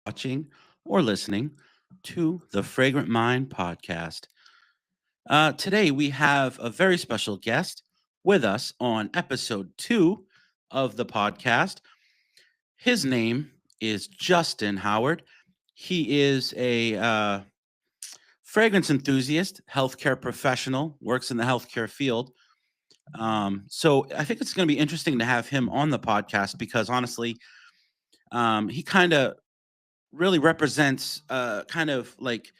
watching or listening to the Fragrant Mind podcast. Today, we have a very special guest with us on episode 2 of the podcast. His name is Justin Howard. He is a fragrance enthusiast, healthcare professional, works in the healthcare field. So I think it's going to be interesting to have him on the podcast because honestly, he kind of really represents kind of like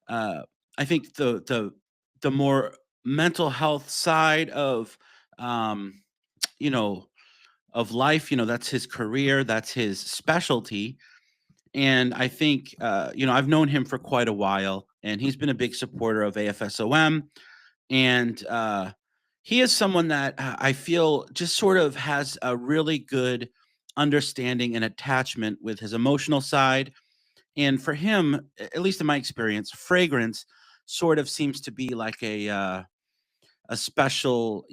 uh, I think the more mental health side of um, you know of life. That's his career, that's his specialty, and I think I've known him for quite a while, and he's been a big supporter of AFSOM, and he is someone that I feel just sort of has a really good understanding and attachment with his emotional side. And for him, at least in my experience, fragrance sort of seems to be like a special,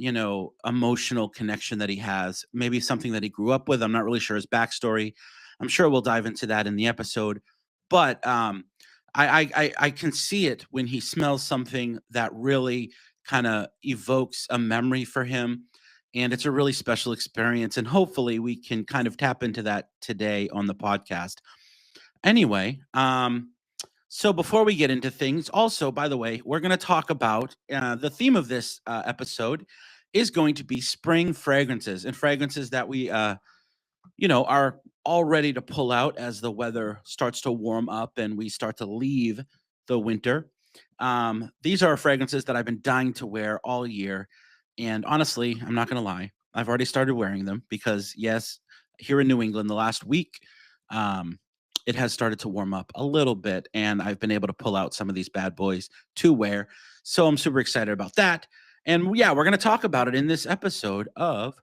emotional connection that he has. Maybe something that he grew up with. I'm not really sure his backstory. I'm sure we'll dive into that in the episode. But I can see it when he smells something that really kind of evokes a memory for him. And it's a really special experience. And hopefully we can kind of tap into that today on the podcast. Anyway, so before we get into things, also, by the way, we're going to talk about the theme of this episode is going to be spring fragrances and fragrances that we, are all ready to pull out as the weather starts to warm up and we start to leave the winter. These are fragrances that I've been dying to wear all year. And honestly, I'm not going to lie, I've already started wearing them because, yes, here in New England, the last week, um, it has started to warm up a little bit, and I've been able to pull out some of these bad boys to wear. So I'm super excited about that. And yeah, we're going to talk about it in this episode of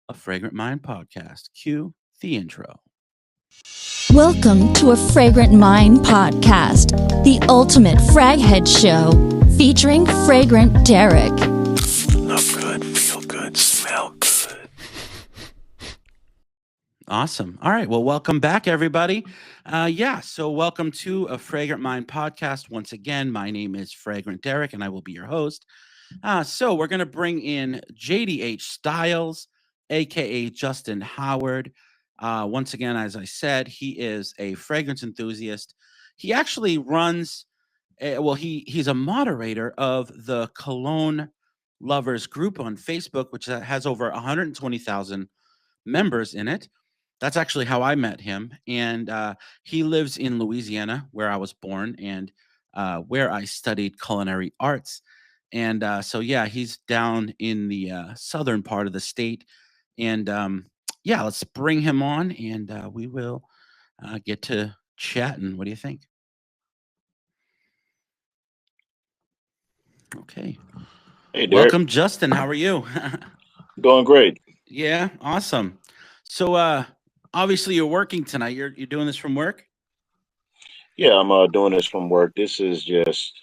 a Fragrant Mind podcast. Cue the intro. Welcome to a Fragrant Mind podcast, the ultimate fraghead show featuring Fragrant Derek. Look good, feel good, smell good. Awesome. All right. Well, welcome back, everybody. So welcome to a Fragrant Mind podcast. Once again, my name is Fragrant Derek, and I will be your host. So we're going to bring in JDH Styles, aka Justin Howard. Once again, as I said, he is a fragrance enthusiast. He actually runs, he's a moderator of the Cologne Lovers group on Facebook, which has over 120,000 members in it. That's actually how I met him. And he lives in Louisiana, where I was born and where I studied culinary arts. And so he's down in the southern part of the state. And let's bring him on and we will get to chatting. What do you think? Okay. Hey, Derek. Welcome, Justin. How are you? Doing great. Yeah, awesome. So obviously you're working tonight. You're doing this from work? Yeah, I'm doing this from work. This is just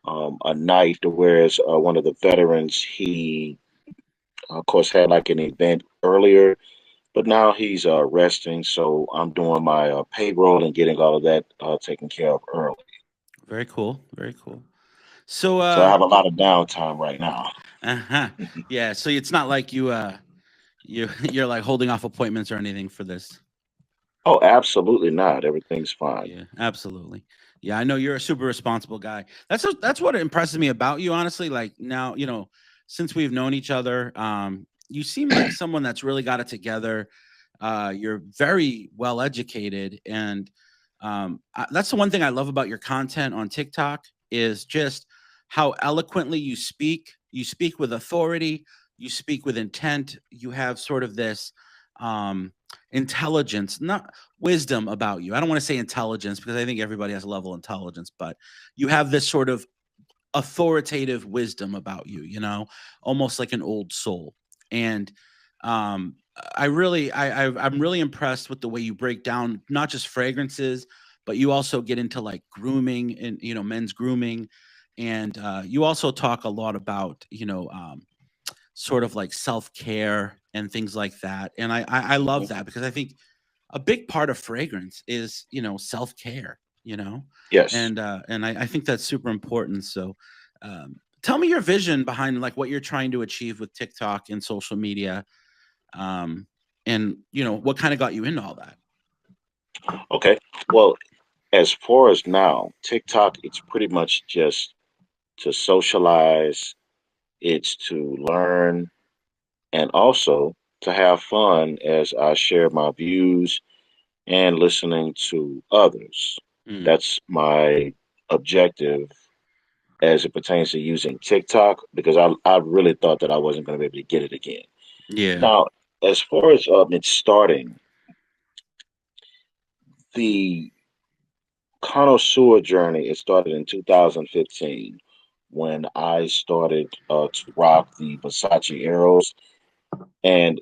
a night to whereas one of the veterans, he, of course, had like an event earlier, but now he's resting. So I'm doing my payroll and getting all of that taken care of early. Very cool. Very cool. So So I have a lot of downtime right now. uh-huh. Yeah, so it's not like you're like holding off appointments or anything for this. Oh, absolutely not. Everything's fine. Yeah, absolutely. Yeah, I know you're a super responsible guy. That's what impresses me about you, honestly. Like now, since we've known each other, you seem like someone that's really got it together. You're very well educated, and that's the one thing I love about your content on TikTok is just how eloquently you speak. You speak with authority. You speak with intent. You have sort of this intelligence, not wisdom about you. I don't want to say intelligence because I think everybody has a level of intelligence, but you have this sort of authoritative wisdom about you, almost like an old soul. And I'm really impressed with the way you break down not just fragrances, but you also get into like grooming and men's grooming, and you also talk a lot about sort of like self care and things like that. And I love Mhm. that because I think a big part of fragrance is, self-care, Yes. and I think that's super important. So tell me your vision behind like what you're trying to achieve with TikTok and social media, um, and what kind of got you into all that. Okay. Well, as far as now, TikTok, it's pretty much just to socialize, it's to learn, and also to have fun as I share my views and listening to others. Mm, That's my objective as it pertains to using TikTok because I really thought that I wasn't going to be able to get it again. yeah. Now, as far as it starting, the connoisseur journey, it started in 2015 when I started to rock the Versace Eros. And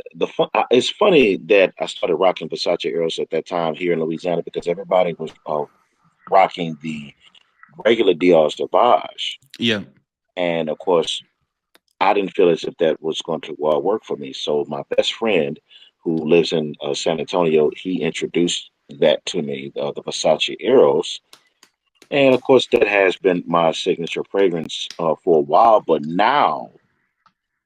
it's funny that I started rocking Versace Eros at that time here in Louisiana because everybody was rocking the regular Dior Sauvage. Yeah. And of course, I didn't feel as if that was going to work for me. So my best friend, who lives in San Antonio, he introduced that to me, the Versace Eros, and of course that has been my signature fragrance for a while. But now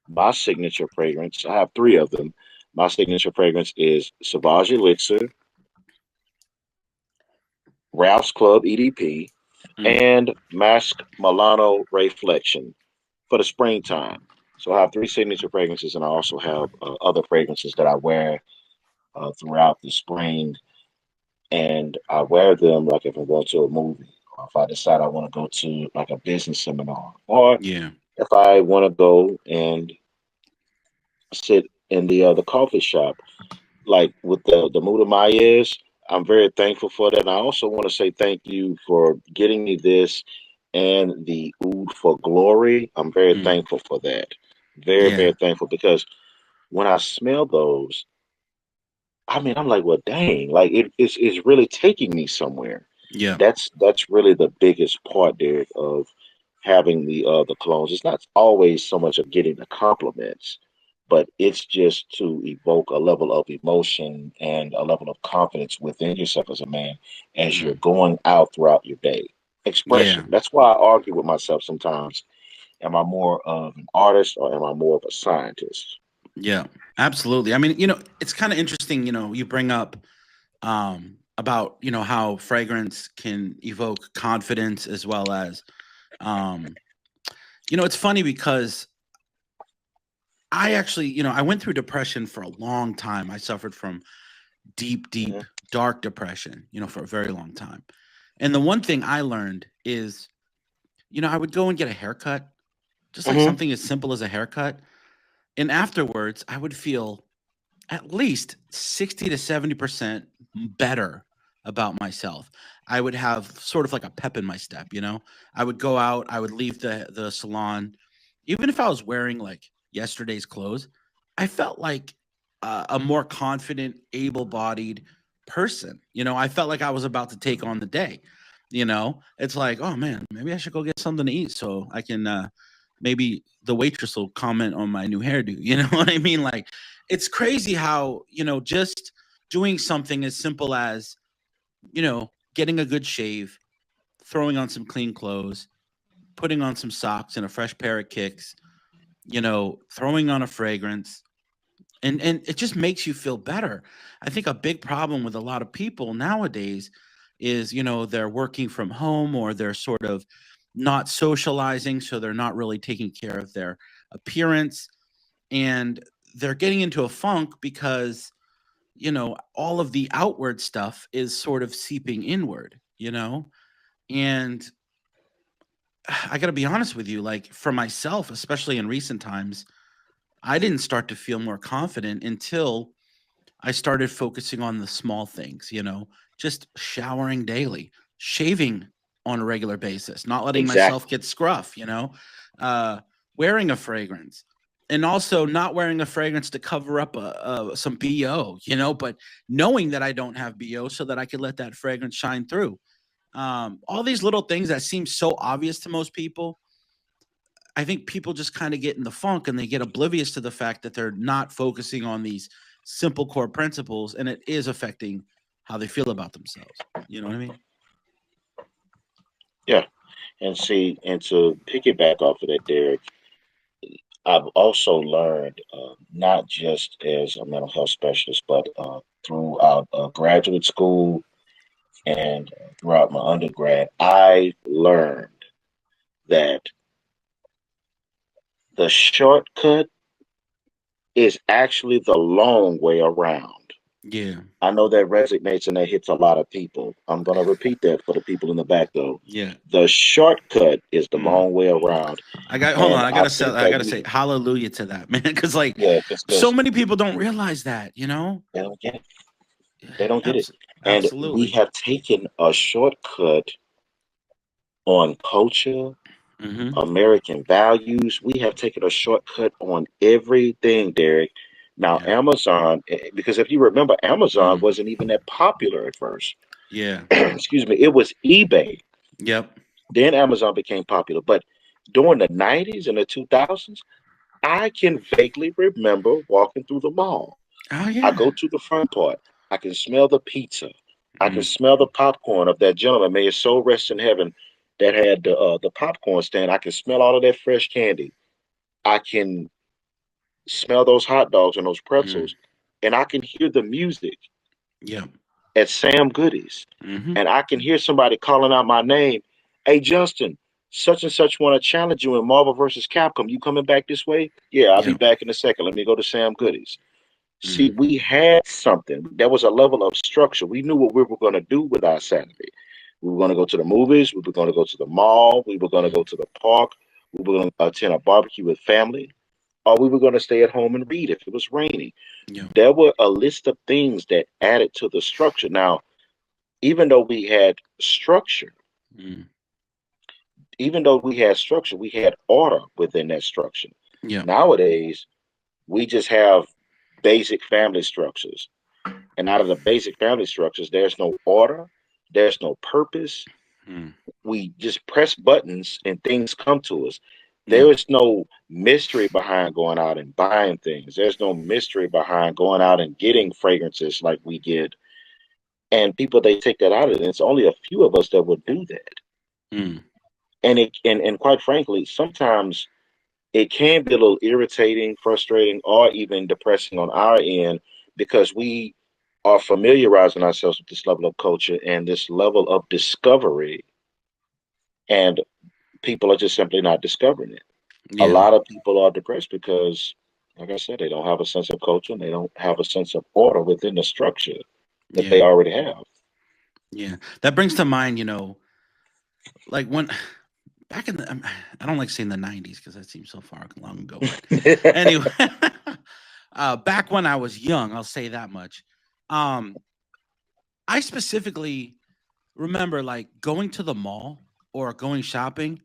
my signature fragrance, I have three of them. My signature fragrance is Sauvage Elixir, Ralph's Club EDP, Mm, and Mask Milano Reflection for the springtime. So I have three signature fragrances, and I also have other fragrances that I wear throughout the spring. And I wear them like if I'm going to a movie, or if I decide I want to go to like a business seminar, or yeah. if I want to go and sit in the coffee shop, like with the Muda Mayes. I'm very thankful for that. And I also want to say thank you for getting me this and the Oud for Glory. I'm very Mm, thankful for that. Very, yeah. very thankful because when I smell those, I mean, I'm like, well, dang, like it's really taking me somewhere. Yeah. That's really the biggest part, Derek, of having the clones. It's not always so much of getting the compliments, but it's just to evoke a level of emotion and a level of confidence within yourself as a man as you're Mm, going out throughout your day. yeah. Expression. That's why I argue with myself sometimes. Am I more of an artist or am I more of a scientist? Yeah. Absolutely. I mean, it's kind of interesting, you bring up about, how fragrance can evoke confidence as well as um it's funny because I actually, I went through depression for a long time. I suffered from deep, Hmm. deep, dark depression, for a very long time. And the one thing I learned is, I would go and get a haircut, just like Hmm. something as simple as a haircut. And afterwards, I would feel at least 60 to 70% better about myself. I would have sort of like a pep in my step. I would go out, I would leave the salon, even if I was wearing like yesterday's clothes, I felt like a more confident, able-bodied person. I felt like I was about to take on the day. It's like, oh man, maybe I should go get something to eat so I can maybe the waitress will comment on my new hairdo. You know what I mean? Like, it's crazy how, just doing something as simple as, getting a good shave, throwing on some clean clothes, putting on some socks and a fresh pair of kicks, throwing on a fragrance, and it just makes you feel better. I think a big problem with a lot of people nowadays is, they're working from home or they're sort of not socializing, so they're not really taking care of their appearance, and they're getting into a funk because all of the outward stuff is sort of seeping inward. And I got to be honest with you, like for myself, especially in recent times, I didn't start to feel more confident until I started focusing on the small things, just showering daily, shaving on a regular basis, not letting myself Exactly. get scruff, uh, wearing a fragrance, and also not wearing a fragrance to cover up some BO, but knowing that I don't have BO so that I could let that fragrance shine through. All these little things that seem so obvious to most people, I think people just kind of get in the funk and they get oblivious to the fact that they're not focusing on these simple core principles, and it is affecting how they feel about themselves. You know what I mean? Yeah. And see, and to piggyback off of that, Derek, I've also learned, not just as a mental health specialist, but throughout graduate school and throughout my undergrad, I learned that the shortcut is actually the long way around. Yeah. I know that resonates and that hits a lot of people. I'm going to repeat that for the people in the back, though. Yeah. The shortcut is the Mm. long way around. I got hold on. And I think I that gotta say hallelujah to that, man. Because like yeah, so because many people don't realize that, you know. they don't get it. They don't get it. And we Absolutely. have taken a shortcut on culture, Mm-hmm. American values. We have taken a shortcut on everything, Derek. Now, Yeah. Amazon, because if you remember, Amazon Mm. wasn't even that popular at first. Yeah. Excuse me, it was eBay. Yep. Then Amazon became popular. But during the 90s and the 2000s, I can vaguely remember walking through the mall. Oh I yeah. go to the front part. I can smell the pizza. I can Mm. smell the popcorn of that gentleman. May his soul rest in heaven. That had the popcorn stand. I can smell all of that fresh candy. I can smell those hot dogs and those Mm. pretzels, and I can hear the music Yep. at Sam Goody's, Mm-hmm. and I can hear somebody calling out my name. Hey, Justin, such and such want to challenge you in Marvel versus Capcom. You coming back this way? Yeah, I'll be Yep. back in a second. Let me go to Sam Goody's. See, Mm. we had something. There was a level of structure. We knew what we were going to do with our Saturday. We were going to go to the movies. We were going to go to the mall. We were going to Mm. go to the park. We were going to attend a barbecue with family, or we were going to stay at home and read if it was raining. Yep. There were a list of things that added to the structure. Now, even though we had structure, Mm. even though we had structure, we had order within that structure. Yep. Nowadays, we just have basic family structures. And out of the basic family structures, there's no order, there's no purpose. Mm. We just press buttons and things come to us. There Yep. is no mystery behind going out and buying things. There's no mystery behind going out and getting fragrances like we get. And people, they take that out of it. And it's only a few of us that would do that. Mm. And quite frankly, sometimes it can be a little irritating, frustrating, or even depressing on our end because we are familiarizing ourselves with this level of culture and this level of discovery, and people are just simply not discovering it. A Yeah. lot of people are depressed because, like I said, they don't have a sense of culture and they don't have a sense of order within the structure that they Yeah. already have. Yeah. That brings to mind, you know, like when back in the I don't like saying the 90s because that seems so far long ago, but anyway, back when I was young, I'll say that much. Um, I specifically remember like going to the mall or going shopping.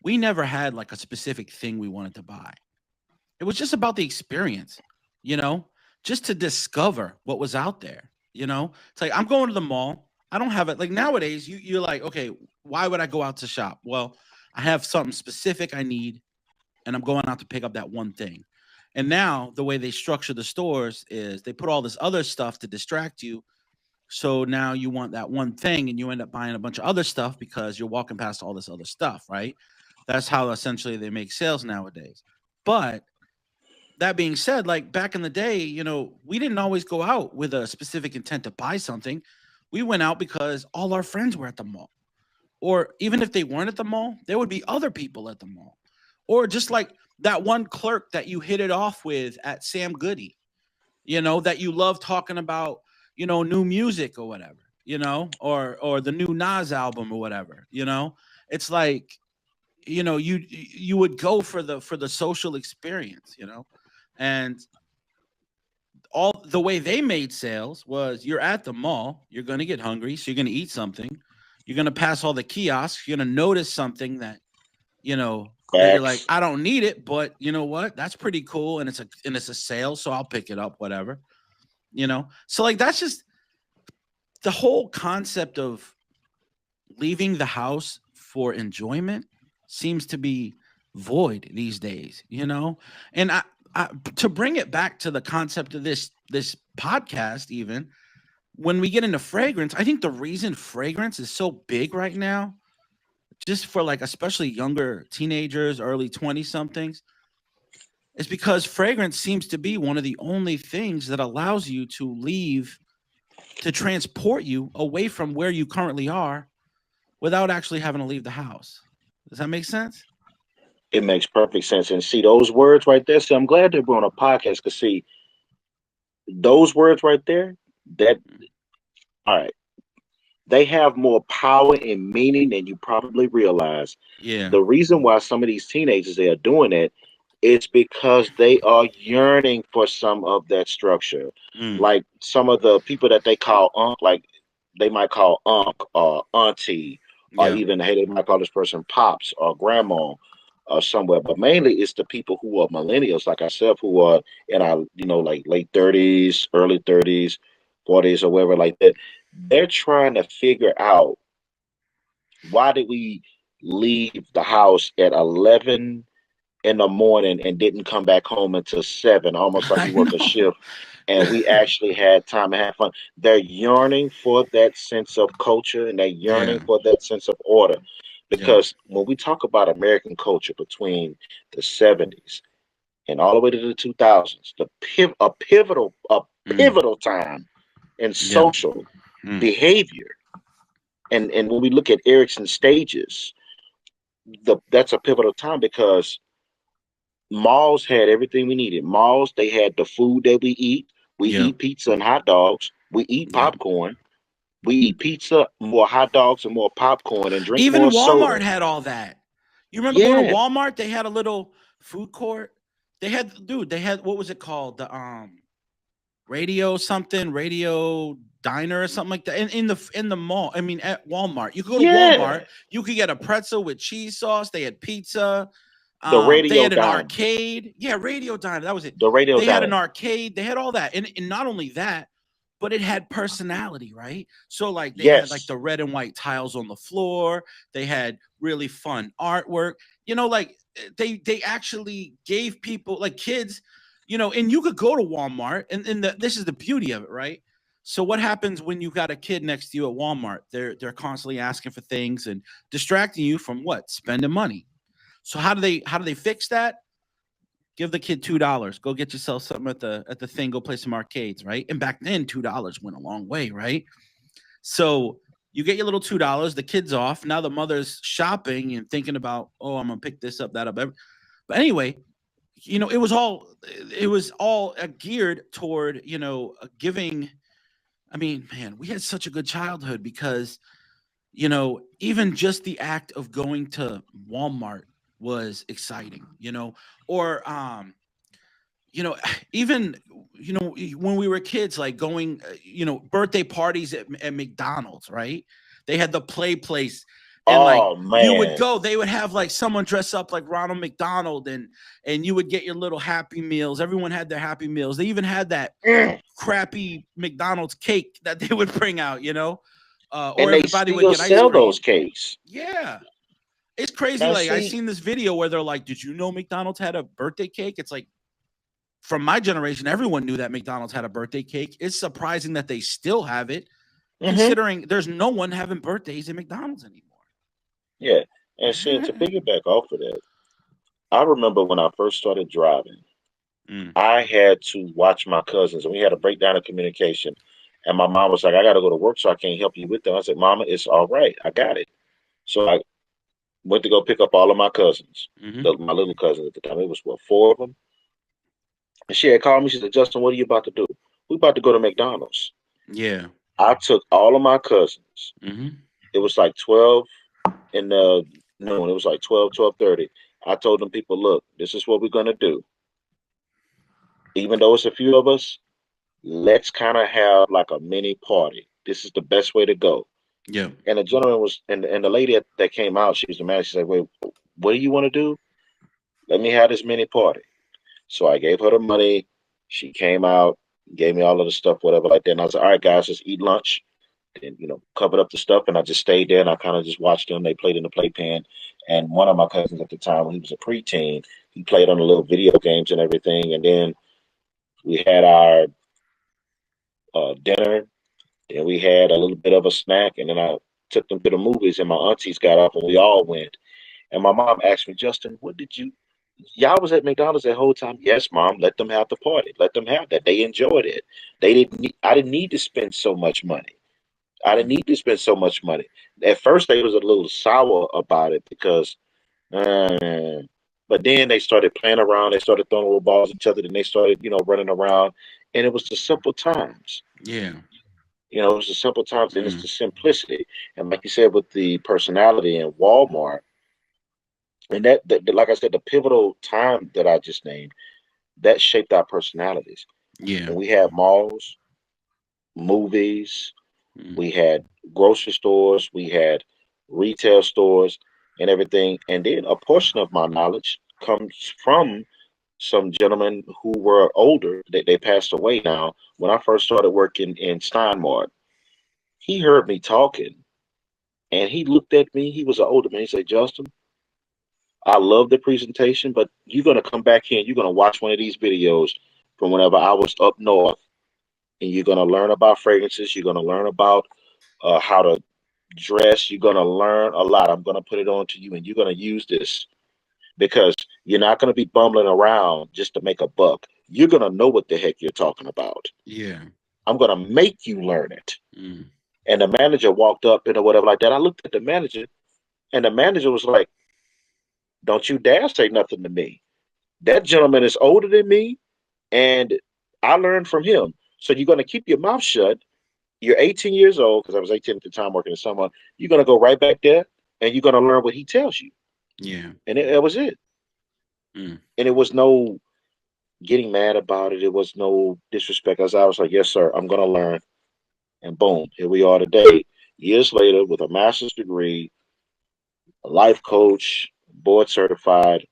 We never had like a specific thing we wanted to buy. It was just about the experience, you know, just to discover what was out there. You know, it's like I'm going to the mall. I don't have it like nowadays. You're like, okay, why would I go out to shop? Well, I have something specific I need, and I'm going out to pick up that one thing. And now the way they structure the stores is they put all this other stuff to distract you. So now you want that one thing, and you end up buying a bunch of other stuff because you're walking past all this other stuff, right? That's how essentially they make sales nowadays. But that being said, like back in the day, you know, we didn't always go out with a specific intent to buy something. We went out because all our friends were at the mall. Or even if they weren't at the mall, there would be other people at the mall. Or just like that one clerk that you hit it off with at Sam Goody, you know, that you love talking about, you know, new music or whatever, you know, or the new Nas album or whatever, you know. It's like, you know, you would go for the social experience, you know. And all the way they made sales was you're at the mall, you're going to get hungry, so you're going to eat something, you're going to pass all the kiosks, you're going to notice something that, you know, that you're like, Facts. I don't need it, but you know what, that's pretty cool, and it's a sale, so I'll pick it up, whatever, you know. So like that's just the whole concept of leaving the house for enjoyment seems to be void these days, you know. And I to bring it back to the concept of this podcast even, when we get into fragrance, I think the reason fragrance is so big right now, just for like especially younger teenagers, early 20 somethings, is because fragrance seems to be one of the only things that allows you to leave, to transport you away from where you currently are without actually having to leave the house. Does that make sense? It makes perfect sense. And see those words right there. See, I'm glad that we're on a podcast because see those words right there. That all right. They have more power and meaning than you probably realize. Yeah. The reason why some of these teenagers they are doing it is because they are yearning for some of that structure. Mm, Like some of the people that they call like they might call unc or auntie, or yeah. even hey, they might call this person pops or grandma or somewhere. But mainly it's the people who are millennials like ourselves who are in our, like late 30s, early 30s, 40s or whatever like that. They're trying to figure out why did we leave the house at 11 in the morning and didn't come back home until 7, almost like I we work a know. shift and we actually had time to have fun. They're yearning for that sense of culture and they're yearning Yeah. for that sense of order. Yeah. Because when we talk about American culture between the 70s and all the way to the 2000s, a Mm, pivotal time in yeah. social Mm, behavior. And when we look at Erickson's stages, that's a pivotal time because malls had everything we needed. Malls, they had the food that we eat. We yeah. eat pizza and hot dogs. We eat Yeah. popcorn. We eat pizza, more hot dogs, and more popcorn, and drink Even more soda. Walmart had all that. You remember going to Yeah, Walmart? They had a little food court. They had, dude, they had, what was it called? The radio something, radio diner or something like that. In the mall. I mean at Walmart. You could go to yeah. Walmart, you could get a pretzel with cheese sauce. They had pizza. The They radio had an diner. arcade. Yeah, radio diner. That was it. The radio They had diner. an arcade. They had all that. And not only that, but it had personality, right? So like they had like Yes. the red and white tiles on the floor. They had really fun artwork. Like they actually gave people like kids, and you could go to Walmart and this is the beauty of it, right? So what happens when you got a kid next to you at Walmart? They're constantly asking for things and distracting you from what? Spending money. So how do they fix that? Give the kid $2. Go get yourself something at the thing. Go play some arcades, right? And back then, $2 went a long way, right? So you get your little $2. The kid's off. Now the mother's shopping and thinking about, oh, I'm gonna pick this up, that up. But anyway, it was all geared toward giving. I mean, man, we had such a good childhood because even just the act of going to Walmart was exciting, or you know, even when we were kids, like going, birthday parties at McDonald's, right? They had the play place, and like Oh you would man. go, they would have like someone dress up like Ronald McDonald, and you would get your little Happy Meals. Everyone had their Happy Meals. They even had that Mm. crappy McDonald's cake that they would bring out, or And they everybody would still get ice sell those cream. cakes. Yeah. It's crazy. Now Like I see, seen this video where they're like, "Did you know McDonald's had a birthday cake?" It's like from my generation, everyone knew that McDonald's had a birthday cake. It's surprising that they still have it, hmm considering there's no one having birthdays at McDonald's anymore. yeah. And see, to piggyback off of that, I remember when I first started driving. Mm, I had to watch my cousins, and we had a breakdown of communication. And my mom was like, "I got to go to work, so I can't help you with that." I said, "Mama, it's all right. I got it." So I went to go pick up all of my cousins, hmm my little cousins at the time. It was what, four of them. And she had called me. She said, "Justin, what are you about to do?" "We about to go to McDonald's." Yeah. I took all of my cousins. hmm It was like 12 in the noon. It was like 12, 12:30. I told them people, "Look, this is what we're gonna do. Even though it's a few of us, let's kind of have like a mini party. This is the best way to go." Yeah. And the gentleman was, and the lady that came out, she was the manager. She said, "Wait, what do you want to do? Let me have this mini party." So I gave her the money. She came out, gave me all of the stuff, whatever like that. And I was like, "All right, guys, let's eat lunch." And covered up the stuff, and I just stayed there and I kind of just watched them. They played in the playpen, and one of my cousins at the time, when he was a preteen, he played on the little video games and everything. And then we had our dinner, Then we had a little bit of a snack, and then I took them to the movies, and my aunties got up, and we all went. And my mom asked me, Justin, what did you? Y'all was at McDonald's that whole time? Yes, mom. Let them have the party. Let them have that. They enjoyed it. They didn't. I didn't need to spend so much money. I didn't need to spend so much money. At first, they was a little sour about it because, uh, but then they started playing around. They started throwing little balls at each other. Then they started, running around. And it was the simple times. Yeah. It was the simple times, and it's Mm. the simplicity. And like you said, with the personality in Walmart, and that, like I said, the pivotal time that I just named, that shaped our personalities. Yeah. When we had malls, movies, Mm. we had grocery stores, we had retail stores, and everything. And then a portion of my knowledge comes from some gentlemen who were older. They passed away now. When I first started working in Steinmart, he heard me talking and he looked at me. He was an older man. He said, Justin, I love the presentation, but you're going to come back here and you're going to watch one of these videos from whenever I was up north. And you're going to learn about fragrances. You're going to learn about how to dress. You're going to learn a lot. I'm going to put it on to you, and you're going to use this because you're not going to be bumbling around just to make a buck. You're going to know what the heck you're talking about. Yeah. I'm going to make you learn it. Mm. And the manager walked up and or whatever like that. I looked at the manager, and the manager was like, don't you dare say nothing to me. That gentleman is older than me, and I learned from him. So you're going to keep your mouth shut. You're 18 years old, because I was 18 at the time working at someone. You're going to go right back there, and you're going to learn what he tells you. Yeah. And it was it. Mm. And it was no getting mad about it. It was no disrespect. As I was like, yes, sir, I'm going to learn. And boom, here we are today, years later, with a master's degree, a life coach, board certified.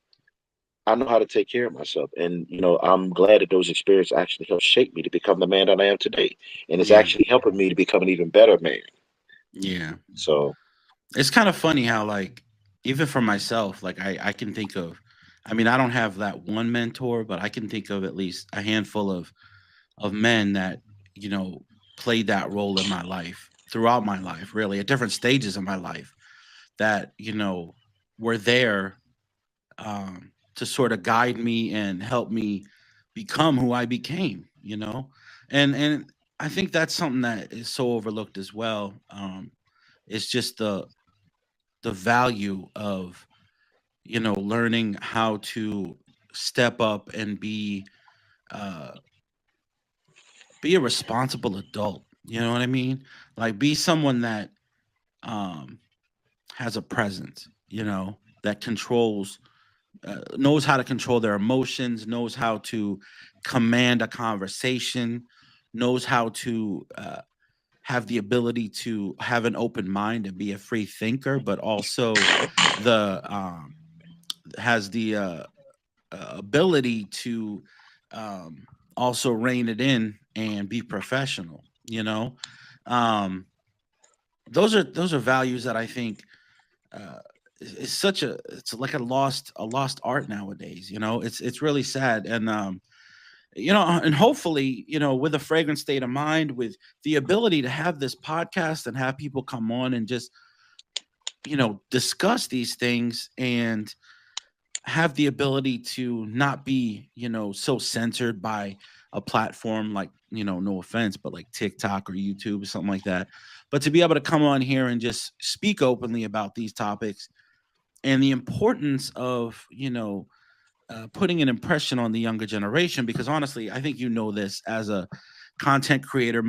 I know how to take care of myself. And, I'm glad that those experiences actually helped shape me to become the man that I am today. And it's Yeah. actually helping me to become an even better man. Yeah. So, It's kind of funny how, like, even for myself, like, I can think of, I mean, I don't have that one mentor, but I can think of at least a handful of men that, you know, played that role in my life throughout my life, really at different stages of my life that, were there to sort of guide me and help me become who I became. And I think that's something that is so overlooked as well. It's just the value of learning how to step up and uh be a responsible adult. You know what I mean? Like, be someone that um has a presence, that controls knows how to control their emotions, knows how to command a conversation, knows how to have the ability to have an open mind and be a free thinker, but also the has the ability to also rein it in and be professional. Um, those are values that I think uh, is such a it's like a lost art nowadays. It's really sad. And and hopefully, with a fragrant state of mind, with the ability to have this podcast and have people come on and just discuss these things and have the ability to not be, so censored by a platform like, no offense, but like TikTok or YouTube or something like that. But to be able to come on here and just speak openly about these topics and the importance of, putting an impression on the younger generation. Because honestly, I think this as a content creator,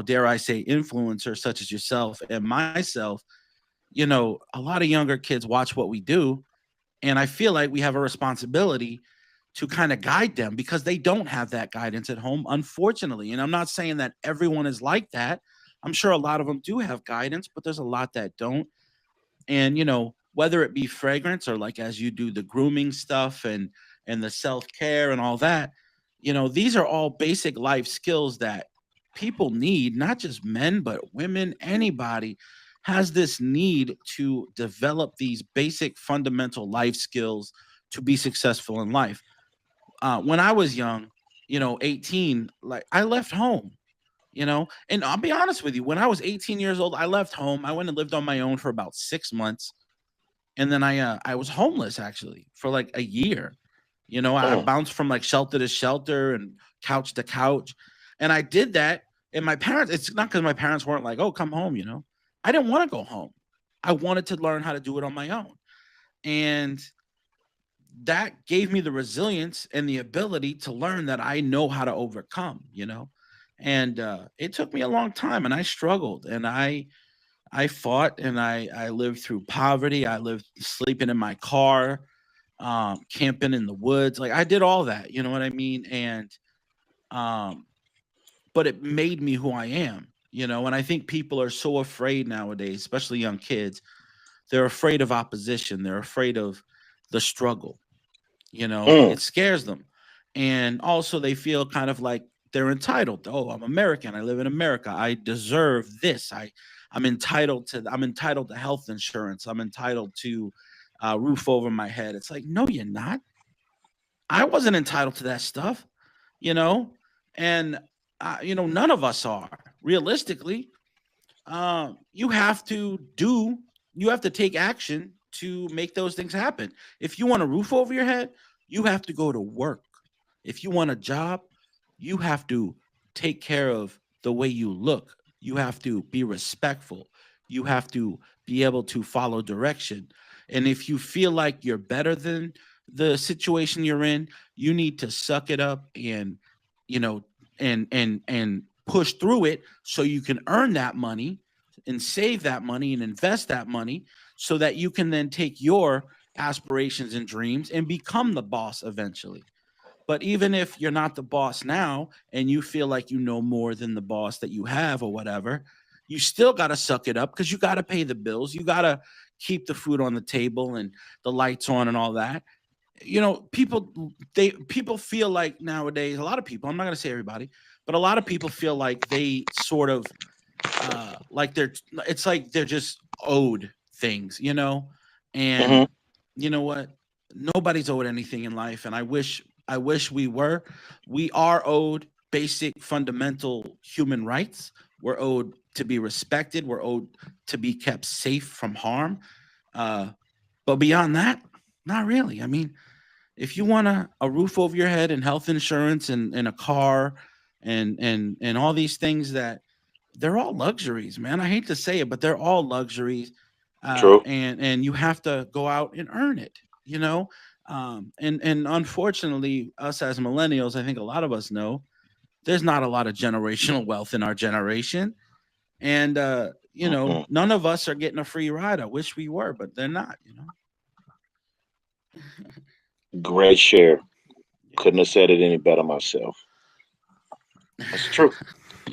dare I say, influencer such as yourself and myself. A lot of younger kids watch what we do, and I feel like we have a responsibility to kind of guide them because they don't have that guidance at home, unfortunately. And I'm not saying that everyone is like that. I'm sure a lot of them do have guidance, but there's a lot that don't. And whether it be fragrance or, like, as you do, the grooming stuff and the self-care and all that, these are all basic life skills that people need, not just men but women. Anybody has this need to develop these basic fundamental life skills to be successful in life. When I was young, 18, like, I left home. And I'll be honest with you, when I was 18 years old, I left home. I went and lived on my own for about 6 months, and then I was homeless actually for like a year. I Mm, bounced from like shelter to shelter and couch to couch, and I did that. And my parents, it's not because my parents weren't like, "Oh, come home," I didn't want to go home. I wanted to learn how to do it on my own, and that gave me the resilience and the ability to learn that I know how to overcome. And it took me a long time, and I struggled, and I fought, and I lived through poverty. I lived sleeping in my car, camping in the woods. Like I did all that, you know what I mean? And um, but it made me who I am. And I think people are so afraid nowadays, especially young kids. They're afraid of opposition. They're afraid of the struggle. mm, It scares them. And also they feel kind of like they're entitled. Oh, I'm American. I live in America. I deserve this. I'm entitled to health insurance. I'm entitled to a roof over my head. It's like, no, you're not. I wasn't entitled to that stuff, you know, and none of us are realistically. You have to do, you have to take action to make those things happen. If you want a roof over your head, you have to go to work. If you want a job, you have to take care of the way you look. You have to be respectful. You have to be able to follow direction. And if you feel like you're better than the situation you're in, you need to suck it up and, you know, and push through it so you can earn that money and save that money and invest that money so that you can then take your aspirations and dreams and become the boss eventually. But even if you're not the boss now and you feel like you know more than the boss that you have or whatever, you still got to suck it up because you got to pay the bills. You got to keep the food on the table and the lights on and all that. People feel like nowadays, a lot of people, I'm not going to say everybody, but a lot of people feel like they sort of like it's like they're just owed things. And mm-hmm. you know what, nobody's owed anything in life, and I wish we are owed basic fundamental human rights. We're owed to be respected. We're owed to be kept safe from harm. uh but beyond that, not really. I mean, if you want a roof over your head and health insurance and a car and all these things, that they're all luxuries, man. I hate to say it, but they're all luxuries. True. And you have to go out and earn it. And unfortunately, us as millennials, I think a lot of us know there's not a lot of generational wealth in our generation. And Mm-mm. none of us are getting a free ride. I wish we were, but they're not. Great share. Yeah. Couldn't have said it any better myself. That's true.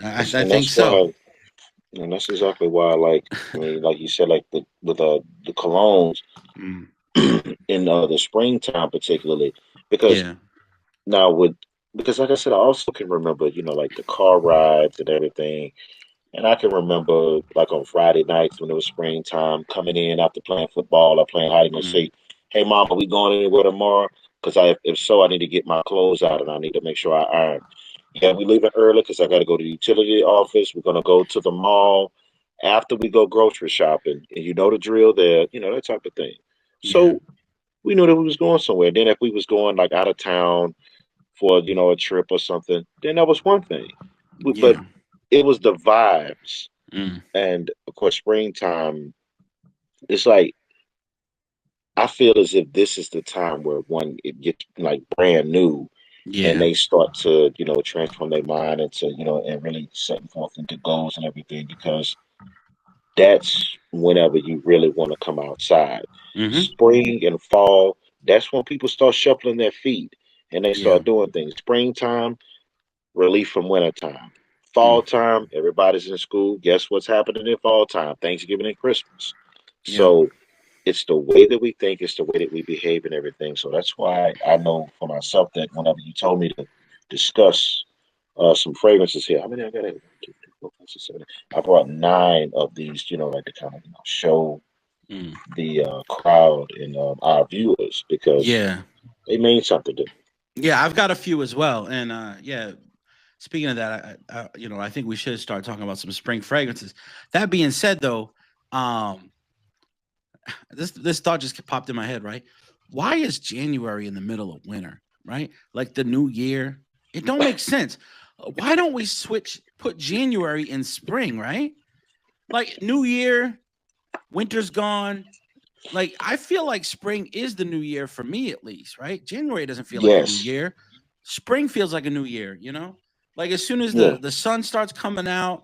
I And think that's so. why, and that's exactly why. Like, I mean, like you said, like the colognes Mm, in the springtime, particularly, because yeah. now with because like I said, I also can remember, like the car rides and everything. And I can remember, like on Friday nights when it was springtime, coming in after playing football or playing hide and go Mm, seek. Hey, mom, are we going anywhere tomorrow? Because if so, I need to get my clothes out and I need to make sure I iron. Yeah, we leaving early because I got to go to the utility office. We're gonna go to the mall after we go grocery shopping, and you know the drill there. That type of thing. yeah. So we knew that we was going somewhere. Then if we was going like out of town for a trip or something, then that was one thing. But Yeah. it was the vibes, Mm, and of course, springtime. It's like I feel as if this is the time where one it gets like brand new, and yeah. they start to transform their mind into and really setting forth into goals and everything because that's whenever you really want to come outside. Hmm. Spring and fall, that's when people start shuffling their feet and they Yeah. start doing things. Springtime, relief from wintertime. Fall Mm, time, everybody's in school. Guess what's happening in fall time? Thanksgiving and Christmas. yep. So it's the way that we think, it's the way that we behave and everything. So that's why I know for myself that whenever you told me to discuss some fragrances here, I mean, I got it. I brought 9 of these, like to kind of show Mm, the crowd and our viewers because yeah. they mean something to me. Yeah. I've got a few as well, and yeah. Speaking of that, I think we should start talking about some spring fragrances. That being said, though, um, this thought just popped in my head. Right? Why is January in the middle of winter? Right? Like the new year. It don't make sense. Why don't we put January in spring? Right? Like New Year, winter's gone. Like I feel like spring is the new year for me at least, right? January doesn't feel like a new Yes. year. Spring feels like a new year. Like as soon as Yeah. the sun starts coming out,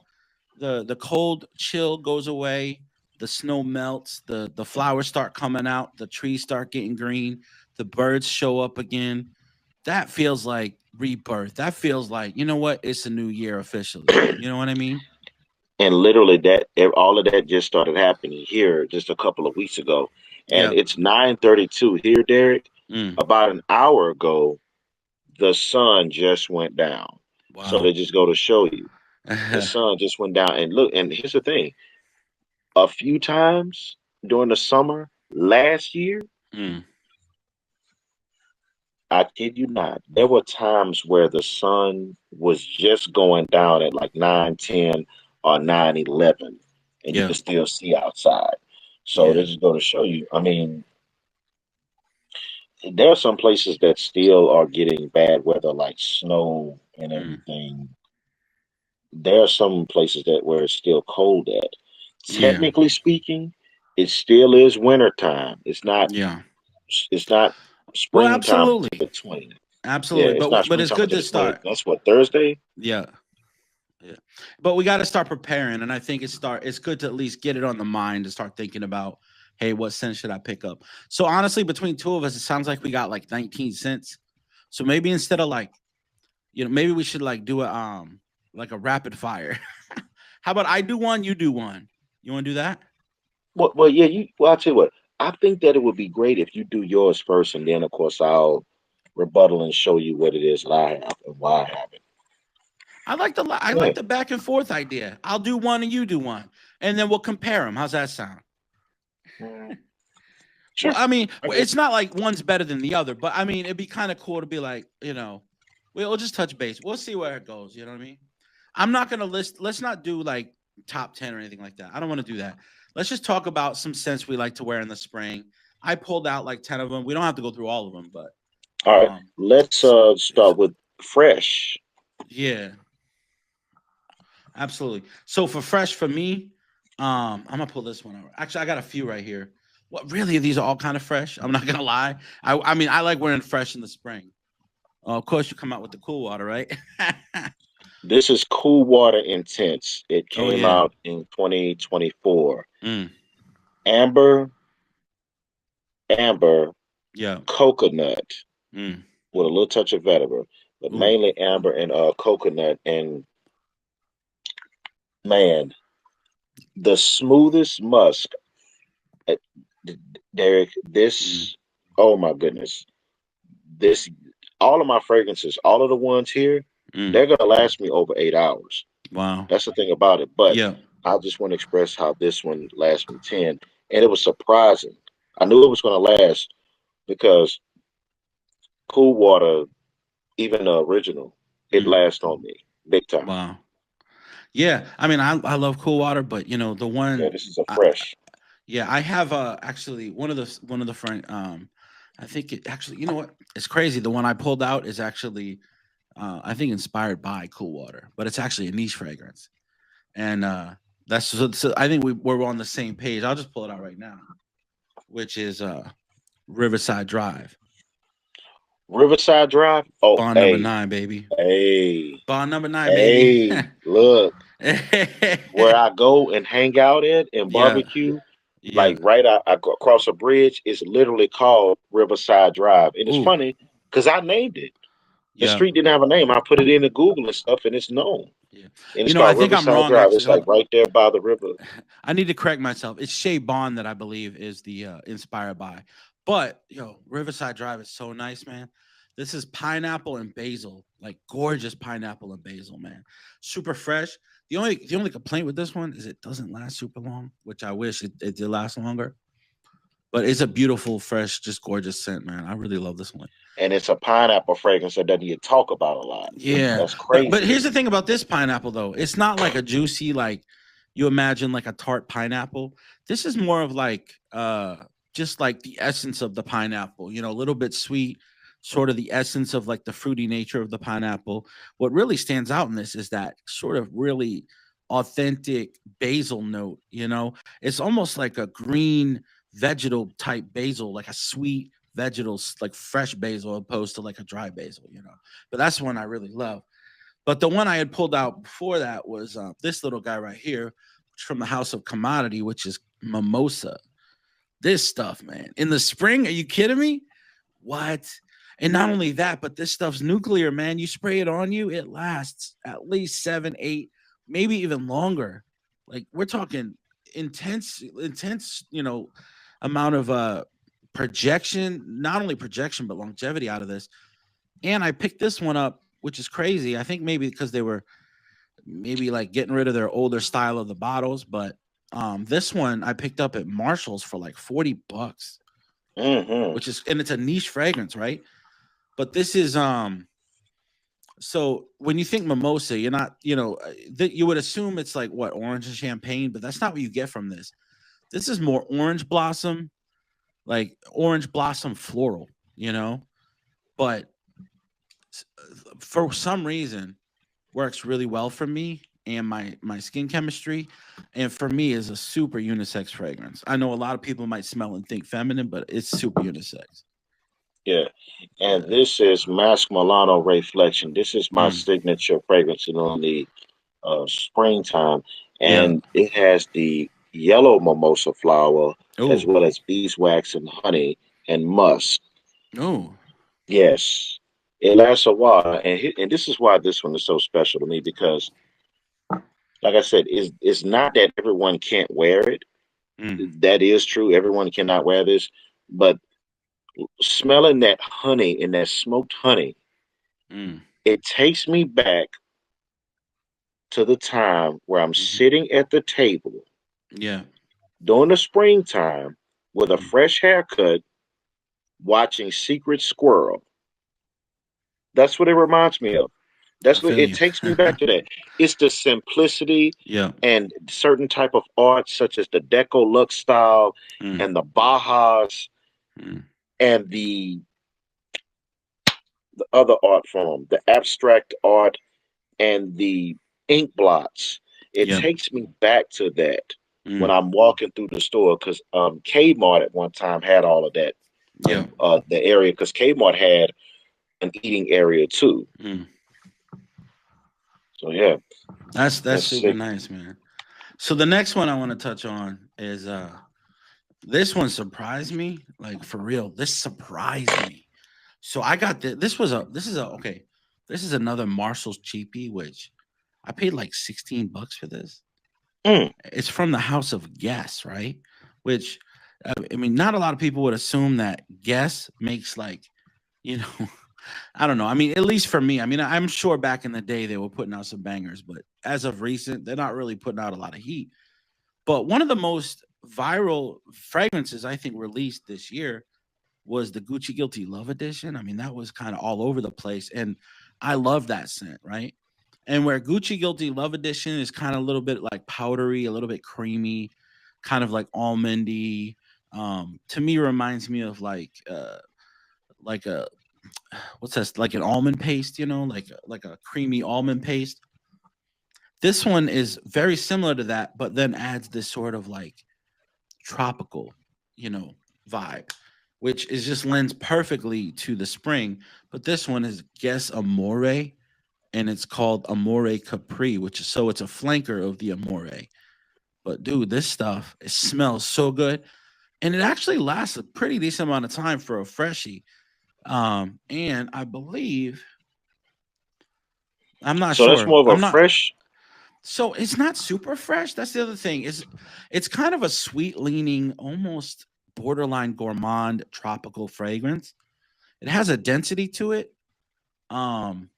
the cold chill goes away, the snow melts, the flowers start coming out, the trees start getting green, the birds show up again. That feels like rebirth. That feels like, you know what? It's a new year officially. You know what I mean? And literally all of that just started happening here just a couple of weeks ago. And Yep. it's 9:32 here, Derek. Mm. About an hour ago, the sun just went down. So Wow. they just go to show you the sun just went down. And look, and here's the thing: a few times during the summer last year, Mm. I kid you not, there were times where the sun was just going down at like 9:10 or 9:11, and you Yeah. could still see outside. So Yeah. this is going to show you. I mean, there are some places that still are getting bad weather, like snow and Mm. everything. There are some places that where it's still cold at. Yeah. Technically speaking, it still is winter time. Yeah. It's not Well, springtime absolutely. between. Yeah, Absolutely. it's not But it's springtime good until to this what start. that's what Thursday. Yeah. Yeah. But we got to start preparing, and I think it's good to at least get it on the mind to start thinking about, hey, what scent should I pick up? So honestly, between two of us, it sounds like we got like 19 cents. So maybe instead of like, maybe we should like do a rapid fire. How about I do one, you do one? You want to do that? Well, yeah, you. Well, I'll tell you what. I think that it would be great if you do yours first, and then of course I'll rebuttal and show you what it is that I have and why I have it. I Yeah, like the back and forth idea. I'll do one and you do one, and then we'll compare them. How's that sound? mm, Well, sure. I mean, I guess. it's not like one's better than the other, but I mean, it'd be kind of cool to be like, we'll just touch base. We'll see where it goes. You know what I mean? I'm not gonna list. Let's not do like top 10 or anything like that. I don't want to do that. Let's just talk about some scents we like to wear in the spring. I pulled out like 10 of them. We don't have to go through all of them, but All right. Let's yeah, start with fresh. yeah, absolutely. So for fresh, for me, I'm gonna pull this one over. Actually, I got a few right here. What really? These are all kind of fresh. I'm not gonna lie. I mean, I like wearing fresh in the spring. Of course, you come out with the cool water, right? This is Cool Water Intense. It Oh came yeah. out in 2024. Mm, Amber, amber, yeah. coconut Mm, with a little touch of vetiver, but ooh. mainly amber and coconut. And man, the smoothest musk, uh, Derek. Mm, Oh my goodness, this all of my fragrances, all of the ones here, mm. they're gonna last me over 8 hours. Wow. That's the thing about it. But Yeah. I just want to express how this one lasts me 10, and it was surprising. I knew it was gonna last because Cool Water, even the original, it Mm, lasts on me big time. wow. Yeah. I mean, I love cool water, but the Yeah, one, this is a I, fresh. yeah, I have actually one of the friend I think it actually, you know what? It's crazy. The one I pulled out is actually I think inspired by cool water, but it's actually a niche fragrance. And so I think we're on the same page. I'll just pull it out right now, which is Riverside Drive, Riverside Drive. Oh, bond number hey, 9, baby. hey, Bond number 9, baby. hey, look, where I go and hang out at and Yeah, barbecue, yeah, like right I go across a bridge, it's literally called Riverside Drive. And it's ooh, funny because I named it. The yeah, street didn't have a name. I put it into Google and stuff, and it's known. yeah. And it's I called think I'm Riverside wrong Drive. actually. It's like Hold right there by the river. I need to correct myself. It's Shea Bond that I believe is the inspired by. But Riverside Drive is so nice, man. This is pineapple and basil, like gorgeous pineapple and basil, man. Super fresh. The only complaint with this one is it doesn't last super long, which I wish it did last longer. But it's a beautiful, fresh, just gorgeous scent, man. I really love this one. And it's a pineapple fragrance that doesn't get talk about a lot. Yeah, That's but crazy to here's the me. thing about this pineapple though. It's not like a juicy like you imagine like a tart pineapple. This is more of like just like the essence of the pineapple, you know, a little bit sweet, sort of the essence of like the fruity nature of the pineapple. What really stands out in this is that sort of really authentic basil note, you know. It's almost like a green vegetal type basil, like a sweet vegetal like fresh basil opposed to like a dry basil, you know. But that's one I really love. But the one I had pulled out before that was this little guy right here, from the House of Commodity, which is Mimosa. This stuff, man. In the spring, are you kidding me? What? And not only that, but this stuff's nuclear, man. You spray it on you, it lasts at least 7, 8, maybe even longer. Like we're talking intense, you know, amount of projection, not only projection, but longevity out of this. And I picked this one up, which is crazy. I think maybe because they were maybe like getting rid of their older style of the bottles, but this one I picked up at Marshall's for like $40, Hmm. which is, and it's a niche fragrance, right? But this is so when you think mimosa, you're not, you know, you would assume it's like what, orange and champagne, but that's not what you get from this. This is more orange blossom, like orange blossom floral, you know, but for some reason works really well for me and my skin chemistry, and for me is a super unisex fragrance. I know a lot of people might smell and think feminine, but it's super unisex. Yeah. And Yeah. this is Mask Milano Reflection. This is my Mm. signature fragrance on the springtime. Yeah. And it has the yellow mimosa flower as Oh. well as beeswax and honey and musk. Oh. Yes. It lasts a while. And this is why this one is so special to me because, like I said, it's not that everyone can't wear it. Mm. That is true. Everyone cannot wear this. But smelling that honey and that smoked honey, Mm. it takes me back to the time where I'm Hmm. sitting at the table Yeah. during the springtime with a Mm. fresh haircut watching Secret Squirrel. That's what it reminds me of. I That's what feel it you. takes me back to that. It's the simplicity Yeah. and certain type of art, such as the Deco Lux style Mm. and the Bajas Mm. and the other art form, the abstract art and the ink blots. It Yeah. takes me back to that when Mm. I'm walking through the store because Kmart at one time had all of that Yeah. the area because Kmart had an eating area too. Mm. So yeah, That's that's super sick. nice, man. So the next one I want to touch on is this one surprised me, like for real. This surprised me. So I got this is a okay. This is another Marshall's cheapie, which I paid like $16 for this. Mm. It's from the House of Guess, right? Which I mean, not a lot of people would assume that Guess makes like, you know, I don't know. I mean, at least for me, I mean, I'm sure back in the day they were putting out some bangers, but as of recent, they're not really putting out a lot of heat. But one of the most viral fragrances I think released this year was the Gucci Guilty Love Edition. I mean, that was kind of all over the place. And I love that scent, right? And where Gucci Guilty Love Edition is kind of a little bit like powdery, a little bit creamy, kind of like almondy. To me, reminds me of like a what's that? Like an almond paste, you know, like a creamy almond paste. This one is very similar to that, but then adds this sort of like tropical, you know, vibe, which is just lends perfectly to the spring. But this one is Guess Amore, and it's called Amore Capri, which is so it's a flanker of the Amore. But dude, this stuff it smells so good, and it actually lasts a pretty decent amount of time for a freshie. And I believe I'm not So that's sure. more of a I'm not. fresh. So it's not super fresh. That's the other thing. Is it's kind of a sweet leaning, almost borderline gourmand tropical fragrance. It has a density to it. Um,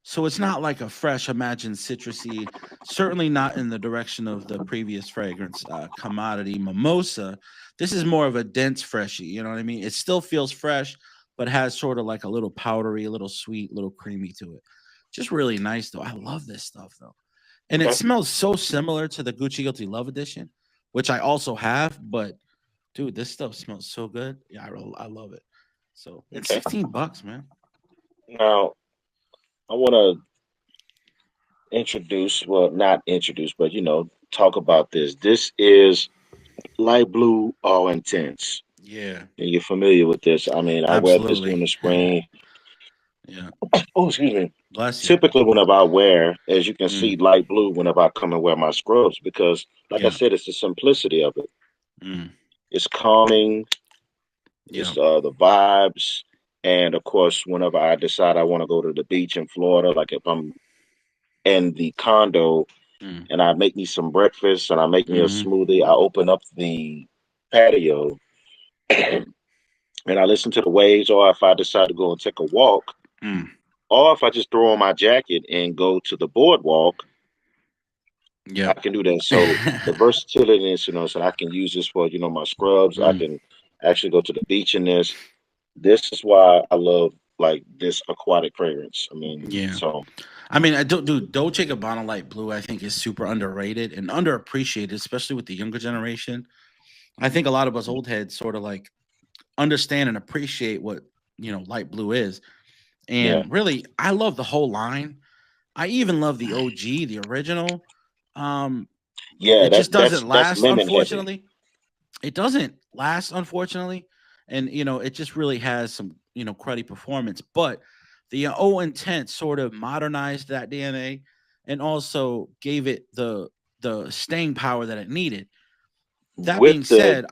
So it's not like a fresh, imagined citrusy, certainly not in the direction of the previous fragrance, commodity mimosa. This is more of a dense freshy. You know what I mean? It still feels fresh, but has sort of like a little powdery, a little sweet, a little creamy to it. Just really nice though. I love this stuff though. And it Okay. smells so similar to the Gucci Guilty Love edition, which I also have, but dude, this stuff smells so good. Yeah, I love it. So it's Okay. $16, man. Now I want to introduce, well, not introduce, but talk about this. This is light blue all intense. Yeah, And you're familiar with this. I mean, I wear this during absolutely. the spring. Yeah. Oh, excuse me. Bless you. Typically, whenever I wear, as you can see, Mm, light blue whenever I come and wear my scrubs, because, like I yeah. said, it's the simplicity of it. Mm, It's calming. yeah. It's the vibes, and of course, whenever I decide I want to go to the beach in Florida, like if I'm in the condo Mm, and I make me some breakfast and I make me a mm-hmm, smoothie, I open up the patio and I listen to the waves, or if I decide to go and take a walk, mm, or if I just throw on my jacket and go to the boardwalk, I yep. can do that. So the versatility is, so I can use this for, my scrubs. I Mm, can actually go to the beach in this. This is why I love like this aquatic fragrance. I mean, yeah. so I mean, I don't do Dolce Gabbana Light Blue. I think is super underrated and underappreciated, especially with the younger generation. I think a lot of us old heads sort of like understand and appreciate what light blue is. yeah, And really, I love the whole line. I even love the OG, the original. Um, yeah. it just That's doesn't that's last, lemon heavy. unfortunately. It doesn't last, unfortunately, and it just really has some cruddy performance. But the O Intent sort of modernized that DNA and also gave it the staying power that it needed. That with being the said,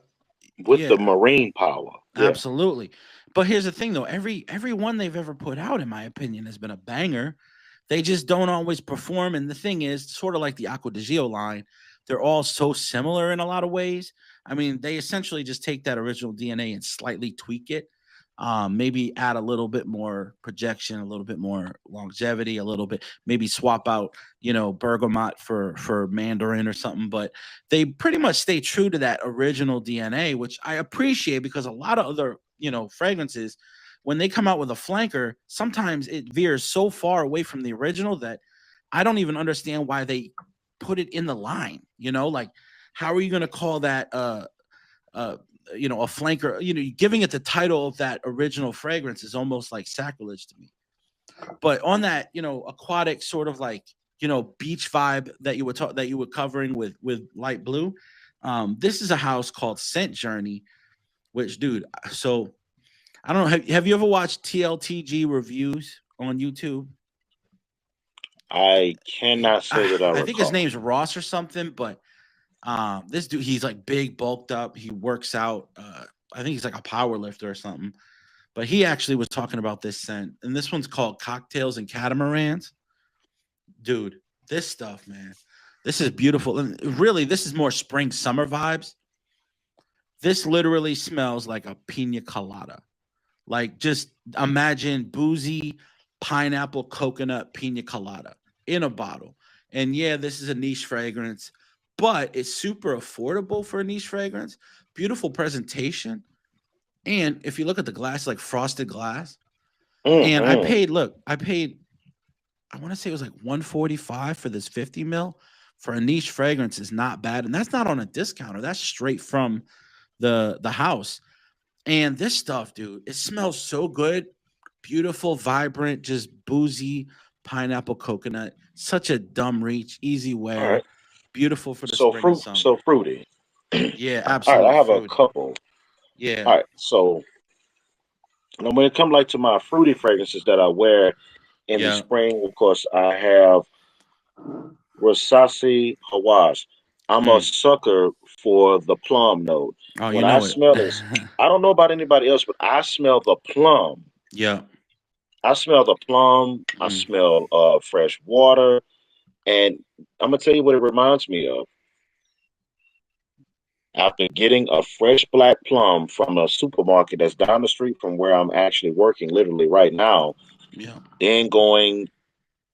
with the yeah, marine power. Yeah, absolutely. But here's the thing though, every one they've ever put out, in my opinion, has been a banger. They just don't always perform. And the thing is, sort of like the Acqua di Gio line, they're all so similar in a lot of ways. I mean, they essentially just take that original DNA and slightly tweak it. Maybe add a little bit more projection, a little bit more longevity, a little bit, maybe swap out, bergamot for mandarin or something. But they pretty much stay true to that original DNA, which I appreciate because a lot of other, fragrances, when they come out with a flanker, sometimes it veers so far away from the original that I don't even understand why they put it in the line. Like how are you going to call that uh a flanker? Giving it the title of that original fragrance is almost like sacrilege to me. But on that, aquatic sort of like beach vibe that you were covering with light blue, this is a house called Scent Journey, which dude, so I don't know. Have you ever watched TLTG reviews on YouTube? I cannot say that I I think his recall. name's Ross or something, but this dude, he's like big, bulked up. He works out. I think he's like a power lifter or something. But he actually was talking about this scent, and this one's called Cocktails and Catamarans. Dude, this stuff, man, this is beautiful. And really, this is more spring summer vibes. This literally smells like a pina colada. Like just imagine boozy pineapple coconut pina colada in a bottle. And yeah, this is a niche fragrance, but it's super affordable for a niche fragrance. Beautiful presentation. And if you look at the glass, like frosted glass. And Mm-hmm. I paid, I want to say it was like 145 for this 50 mil for a niche fragrance is not bad. And that's not on a discounter. That's straight from the house. And this stuff, dude, it smells so good. Beautiful, vibrant, just boozy pineapple coconut. Such a dumb reach, easy All wear. right. Beautiful for the So spring and fruit, summer. so fruity. Yeah, All right, I absolutely have a fruity. couple. Yeah. All right, so now when it comes like to my fruity fragrances that I wear in the Yeah. spring, of course, I have Rosasi Hawass. I'm a Mm. sucker for the plum note. Oh, you When I know it. smell this, I don't know about anybody else, but I smell the plum. Yeah. I smell the plum. I Mm. smell fresh water, and I'm gonna tell you what it reminds me of. After getting a fresh black plum from a supermarket that's down the street from where I'm actually working, literally right now, Yeah. then going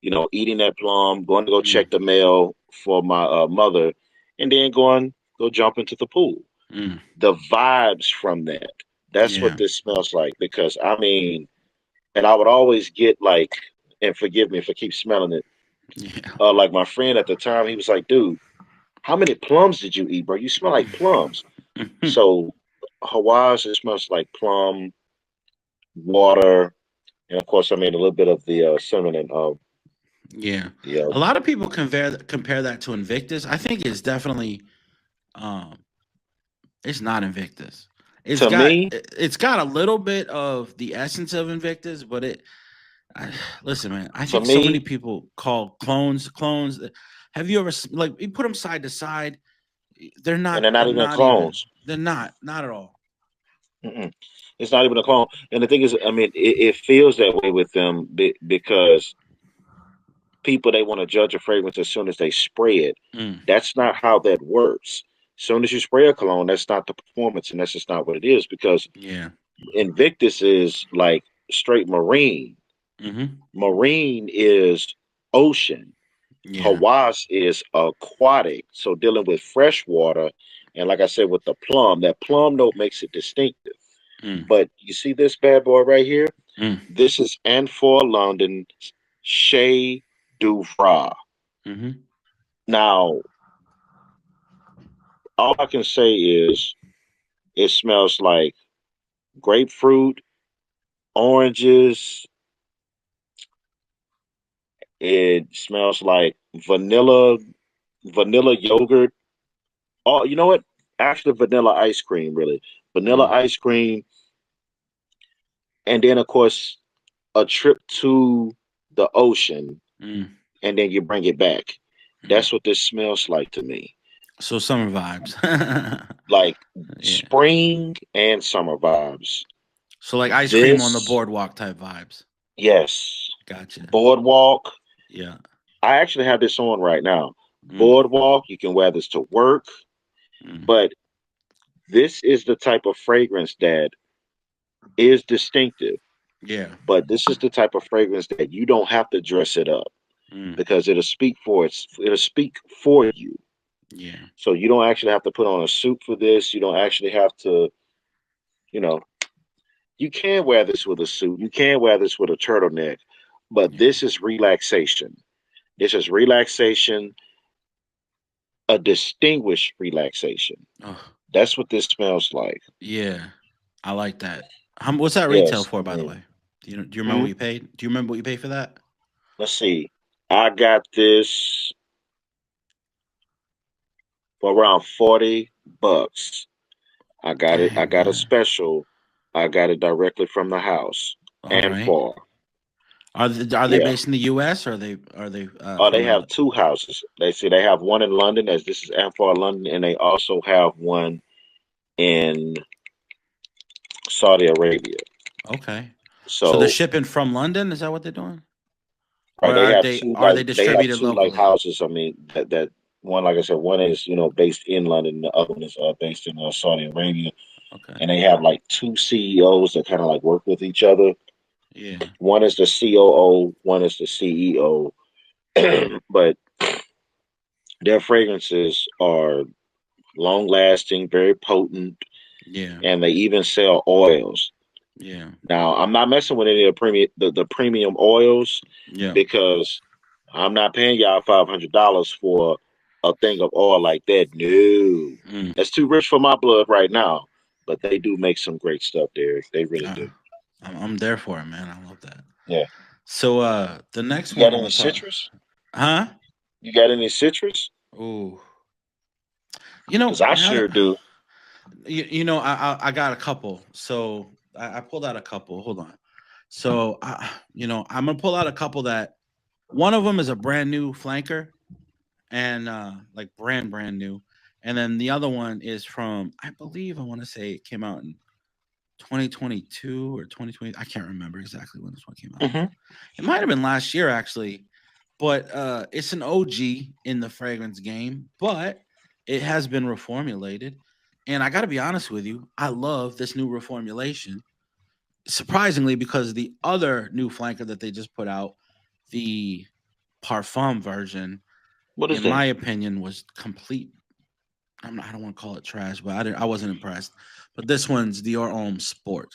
eating that plum, going to go Mm, check the mail for my mother, and then go jump into the pool. mm, The vibes from that. That's what yeah. this smells like. Because I mean, and I would always get like, and forgive me if I keep smelling it. Yeah. Like my friend at the time, he was like, "Dude, how many plums did you eat, bro? You smell like plums." So Hawaii's, it smells like plum, water, and of course, I mean a little bit of the cinnamon and Yeah. the A lot of people compare that to Invictus. I think it's definitely um it's not Invictus. to me, It's got a little bit of the essence of Invictus, but listen, man, I to think so many me, people call clones. Have you ever like you put them side to side? and they're They're not even not even clones. not at all. Mm-mm. It's not even a clone. And the thing is, I mean, it feels that way with them because people, they want to judge a fragrance as soon as they spray it. Mm, That's not how that works. As soon as you spray a cologne, that's not the performance, and that's just not what it is. Because yeah. Invictus is like straight marine. Mm-hmm. Marine is ocean. Yeah. Hawass is aquatic. So dealing with fresh water, and like I said, with the plum, that plum note makes it distinctive. Mm, But you see this bad boy right here? mm, This is Anfor London Shea Duvra. mm-hmm. Now, all I can say is it smells like grapefruit, oranges. It smells like vanilla yogurt. Oh, you know what? Actually, vanilla ice cream, really. Vanilla Mm, ice cream. And then, of course, a trip to the ocean, mm, and then you bring it back. mm. That's what this smells like to me. So summer vibes. Like Yeah. spring and summer vibes. So like ice cream on the This, boardwalk type vibes. yes. Gotcha. Boardwalk. Yeah. I actually have this on right now. Mm, Boardwalk, you can wear this to work, mm, but this is the type of fragrance that is distinctive. yeah. But this is the type of fragrance that you don't have to dress it up Mm, because it'll speak for you. yeah. So you don't actually have to put on a suit for this. You don't actually have to, you know, you can wear this with a suit. You can wear this with a turtleneck, but Yeah. this is relaxation. This is relaxation, a distinguished relaxation. Oh, That's what this smells like. yeah. I like that. What's that retail Yes, for, I by the mean, way? Do you remember what hmm, you paid? Do you remember what you paid for that? let's see. I got this for around $40. I got it. I Dang, got a man. special. I got it directly from the house All and right. far. Are they Yeah. based in the U.S. or are they They from have another? two houses. They say they have one in London, as this is Amphar London, and they also have one in Saudi Arabia. Okay. So they're So, shipping from London. Is that what they're doing, or right, are they they have distributed two like locally? houses. I mean, that one, like I said, one is based in London, the other one is based in Saudi Arabia, Okay. and they have like two CEOs that kind of like work with each other. Yeah. One is the COO, one is the CEO, but their fragrances are long lasting, very potent, Yeah. and they even sell oils. Yeah. Now, I'm not messing with any of the premium oils Yeah. because I'm not paying y'all $500 for a thing of oil like that. No, Mm. that's too rich for my blood right now. But they do make some great stuff, Derek. They really Uh, do. I'm there for it, man. I love that. Yeah. So the next You one got I any want to talk, citrus? huh? You got any citrus? Ooh, Because I now that sure do. I got a couple. So I pulled out a couple. Hold on. So I'm gonna pull out a couple that one of them is a brand new flanker and like brand new, and then the other one is from I believe I want to say it came out in 2022 or 2020. I can't remember exactly when this one came out. Hmm. It might have been last year actually, but it's an OG in the fragrance game, but it has been reformulated. And I got to be honest with you, I love this new reformulation. Surprisingly, because the other new flanker that they just put out, the parfum version, What is in my that? opinion, was complete. I don't want to call it trash, but I wasn't impressed. But this one's Dior Homme Sport,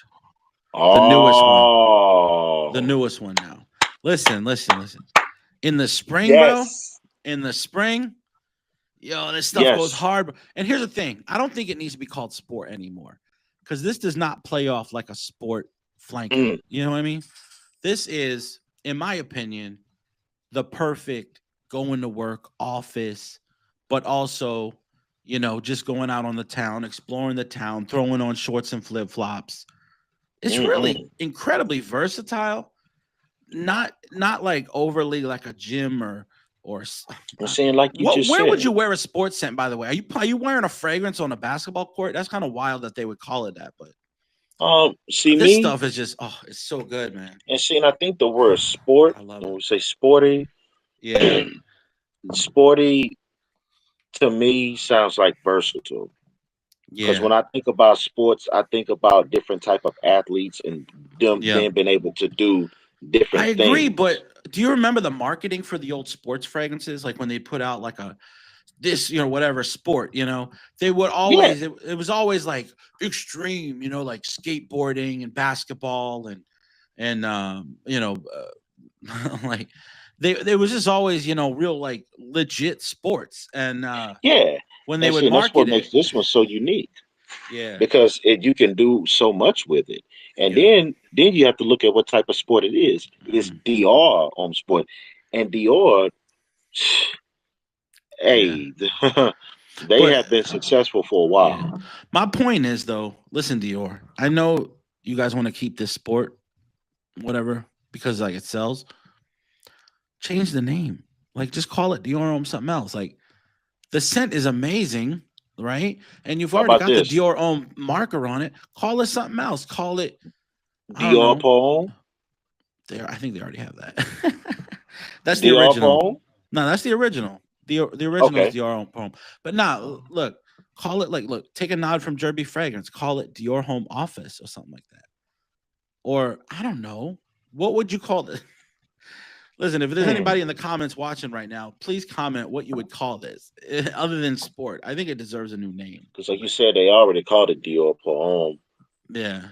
the newest one, the Oh, newest one now. Listen. In the spring, bro. yes, In the spring, yo, this stuff goes yes. hard. And here's the thing: I don't think it needs to be called sport anymore, because this does not play off like a sport flanker. Mm, You know what I mean? This is, in my opinion, the perfect going to work office, but also, just going out on the town, exploring the town, throwing on shorts and flip flops. It's really mm. incredibly versatile. Not like overly like a gym or I'm saying like you what. just Where would said. you wear a sports scent? By the way, are you wearing a fragrance on a basketball court? That's kind of wild that they would call it that, but See this me stuff is just it's so good, man. and seeing. I think the word sport. I love When it. we say sporty, Yeah, sporty to me sounds like versatile. Because yeah, when I think about sports, I think about different type of athletes and them yeah. then being able to do I different agree, things. but do you remember the marketing for the old sports fragrances? Like when they put out like a this, whatever sport, they would Yeah, always it was always like extreme, like skateboarding and basketball and like they was just always, real like legit sports. And yeah. when they And would see, and that's market what it, makes this one so unique yeah, because you can do so much with it. And yeah. then you have to look at what type of sport it is. It's Mhm. DR on sport, and DR, Yeah. hey, they But have been successful for a yeah. while. My point is though, listen, Dior, I know you guys want to keep this sport, whatever, because like it sells. Change the name. Like just call it Dior Homme something else. Like the scent is amazing, right? And you've How already about got the this? Dior Homme marker on it. Call it something else. Call it, I don't DR know. Poem, I think they already have that. That's the DR original. Poem. No, that's the original. The original is Okay, Dior Homme Poem. But now, look, call it like look, take a nod from Derby Fragrance. Call it Dior Home Office or something like that. Or I don't know. What would you call it? Listen, if there's hmm. anybody in the comments watching right now, please comment what you would call this other than sport. I think it deserves a new name. Because like you said, they already called it DR Poem. Yeah.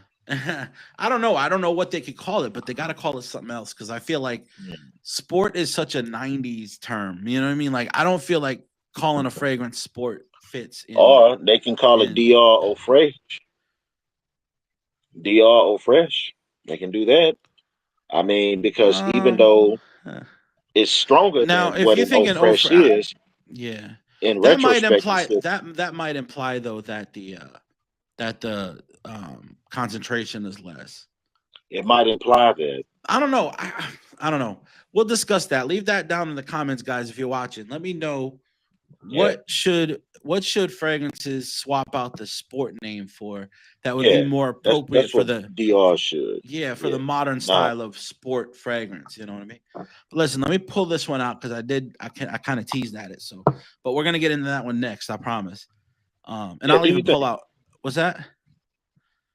I don't know. I don't know what they could call it, but they got to call it something else because I feel like sport is such a 90s term. You know what I mean? Like, I don't feel like calling a fragrance sport fits Or they can call it in, DR or Fresh. DR or Fresh. They can do that. I mean, because even um, though huh. it's stronger Now, than if what you're an Eau thinking, Fresh is, yeah, in that might retrospect, it's imply still that might imply though that the concentration is less. it might imply that. I don't know. I don't know. We'll discuss that. Leave that down in the comments, guys, if you're watching. Let me know Yeah, what should fragrances swap out the sport name for that would be yeah. more That's appropriate that's for what the DR should. for Yeah. the modern Now, style of sport fragrance. You know what I mean? But listen, let me pull this one out because I kind of teased at it. So, but we're gonna get into that one next. I promise. And yeah. I'll Do you even pull think? out. What's that?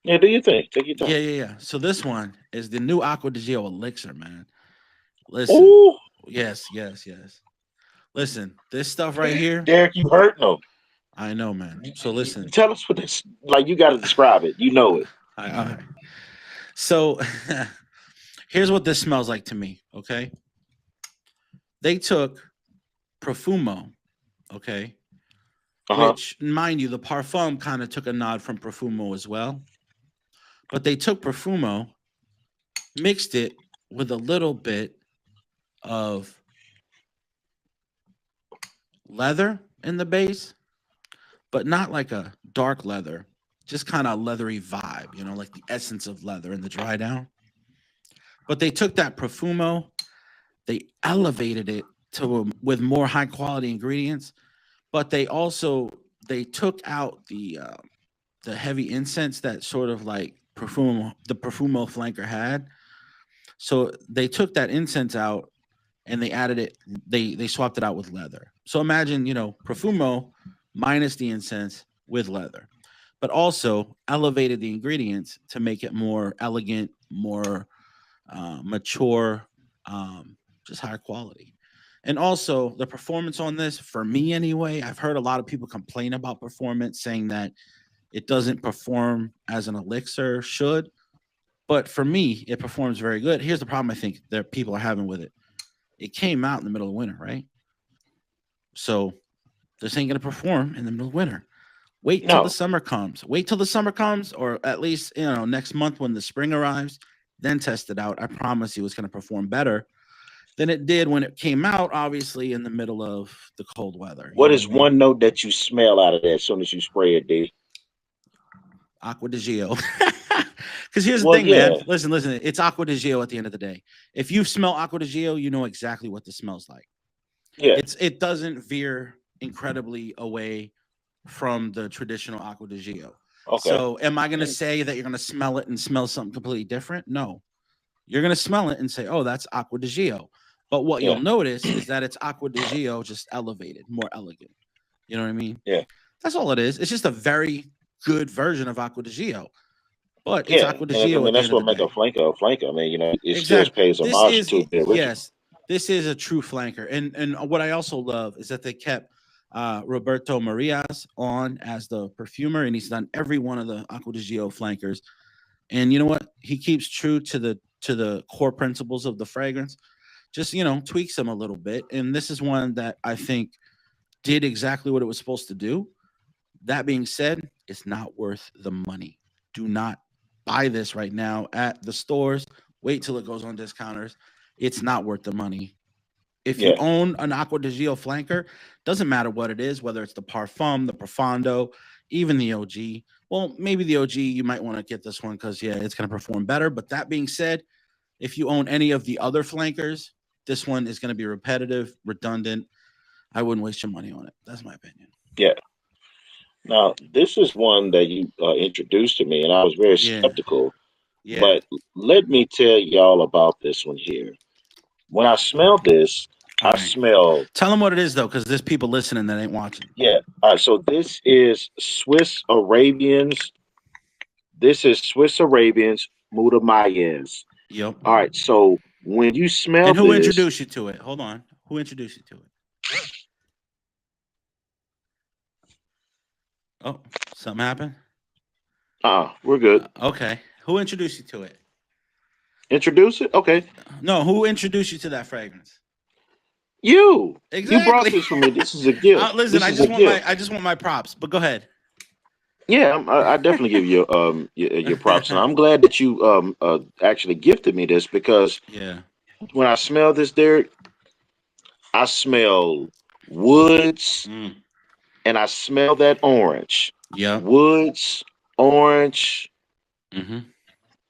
Yeah. Do you think? Take your Yeah, time. yeah, yeah. So this one is the new Aqua di Gio elixir, man. Listen, Ooh, yes. Listen, this stuff right here, Derek, you hurt no. I know, man. So listen, Tell us what this. Like you got to describe it. You know it. all right. So here's what this smells like to me. Okay, they took Profumo. Okay, Uh huh. which, mind you, the parfum kind of took a nod from Profumo as well. But they took Profumo, mixed it with a little bit of leather in the base, but not like a dark leather, just kind of leathery vibe, like the essence of leather in the dry down. But they took that Profumo, they elevated it to with more high quality ingredients, but they took out the heavy incense that sort of like the Profumo flanker had. So they took that incense out and they added it. They swapped it out with leather. So imagine Profumo minus the incense with leather, but also elevated the ingredients to make it more elegant, more mature, just higher quality. And also the performance on this, for me anyway, I've heard a lot of people complain about performance, saying that it doesn't perform as an elixir should. But for me, it performs very good. Here's the problem I think that people are having with it. It came out in the middle of winter, right? So this ain't gonna perform in the middle of winter. Wait till the No. summer comes. Wait till the summer comes, or at least next month when the spring arrives. Then test it out. I promise you, it's gonna perform better than it did when it came out. Obviously, in the middle of the cold weather. You What know what I is mean? one note that you smell out of that as soon as you spray it, D? Aqua di Gio. Because here's the Well, thing, man. yeah, Listen. It's Aqua di Gio at the end of the day. If you smell Aqua di Gio, you know exactly what this smells like. yeah, It doesn't veer incredibly away from the traditional Aqua di Gio. okay, So am I gonna say that you're gonna smell it and smell something completely different? No. You're gonna smell it and say, oh, that's Aqua di Gio. But what you'll yeah, notice is that it's Aqua di Gio just elevated, more elegant. You know what I mean? yeah, That's all it is. It's just a very good version of Aqua di Gio, but it's yeah. Aqua di And I Gio mean, at the that's end of what the make a day. flanker a flanker. I mean, it still Exactly. pays This homage is to the original. yes, this is a true flanker. And what I also love is that they kept Roberto Marias on as the perfumer, and he's done every one of the Aqua di Gio flankers. And you know what? He keeps true to the core principles of the fragrance. Just tweaks them a little bit. And this is one that I think did exactly what it was supposed to do. That being said, it's not worth the money. Do not buy this right now at the stores. Wait till it goes on discounters. It's not worth the money. If you Yeah, own an Aqua di Gio flanker, doesn't matter what it is, whether it's the Parfum, the Profondo, even the OG. Well, maybe the OG, you might want to get this one because, yeah, it's going to perform better. But that being said, if you own any of the other flankers, this one is going to be repetitive, redundant. I wouldn't waste your money on it. That's my opinion. yeah. Now, this is one that you introduced to me, and I was very Yeah. skeptical. Yeah. But let me tell y'all about this one here. When I smell this, All I right. smell, Tell them what it is though, because there's people listening that ain't watching. yeah. All right, so this is Swiss Arabians. This is Swiss Arabians Mudamayas. Yep. All right, so when you smell And who this, introduced you to it? Hold on. Who introduced you to it? Oh, something happened. we're good. Okay. Who introduced you to it? Introduce it. Okay, No, who introduced you to that fragrance? you brought Exactly. this for me. This is a gift. Listen, This is a gift. I just want my props. But go ahead. Yeah, I definitely give you your props, and I'm glad that you actually gifted me this because Yeah. when I smell this, Derek, I smell woods Mm. and I smell that orange. Yep. Woods, orange, Mm-hmm.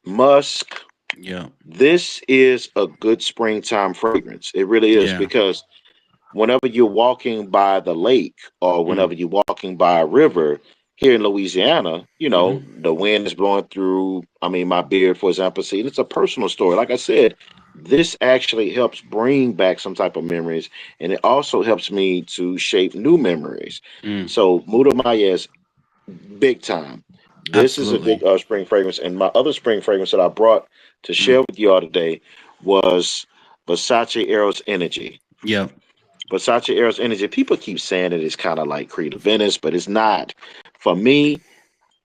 musk. Yep. This is a good springtime fragrance. It really is Yeah. because whenever you're walking by the lake or Mm. whenever you're walking by a river here in Louisiana, Mm-hmm. the wind is blowing through. I mean, my beard, for example. See, it's a personal story. Like I said, this actually helps bring back some type of memories, and it also helps me to shape new memories. Mm. So, Muda Mayes, big time. This is a Absolutely. good spring fragrance. And my other spring fragrance that I brought to Mm. share with you all today was Versace Eros Energy. Yep. Versace Eros Energy. People keep saying that it's kind of like Creed of Venice, but it's not. For me,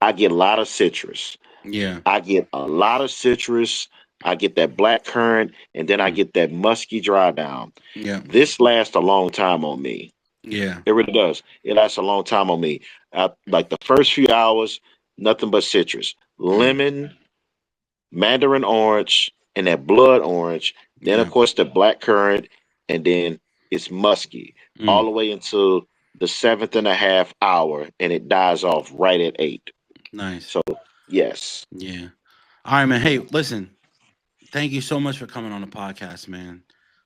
I get a lot of citrus. Yeah. I get a lot of citrus. I get that black currant, and then I Mm. get that musky dry down. Yep. This lasts a long time on me. Yeah. It really does. It lasts a long time on me. Like the first few hours, nothing but citrus, Mm. lemon, mandarin orange, and that blood orange. Then, of Yeah. course, the black currant, and then it's musky all Mm. the way until the seventh and a half hour, and it dies off right at eight. Nice. So, yes. Yeah. All right, man. Hey, listen. Thank you so much for coming on the podcast, man.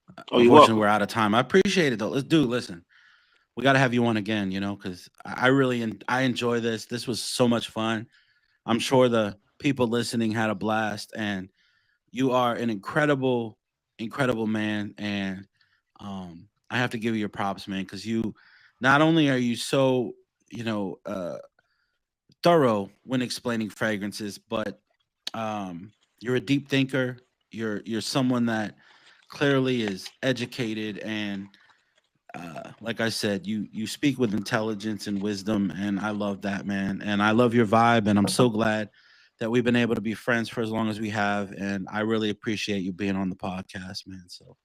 Oh, you're Unfortunately, welcome. we're out of time. I appreciate it though. Let's do. Listen, we got to have you on again. Because I really I enjoy this. This was so much fun. I'm sure the people listening had a blast, and you are an incredible man. And I have to give you your props, man, because you not only are you so you know uh, thorough when explaining fragrances, but you're a deep thinker. You're someone that clearly is educated and like I said, you speak with intelligence and wisdom, and I love that, man. And I love your vibe, and I'm so glad that we've been able to be friends for as long as we have. And I really appreciate you being on the podcast, man. So,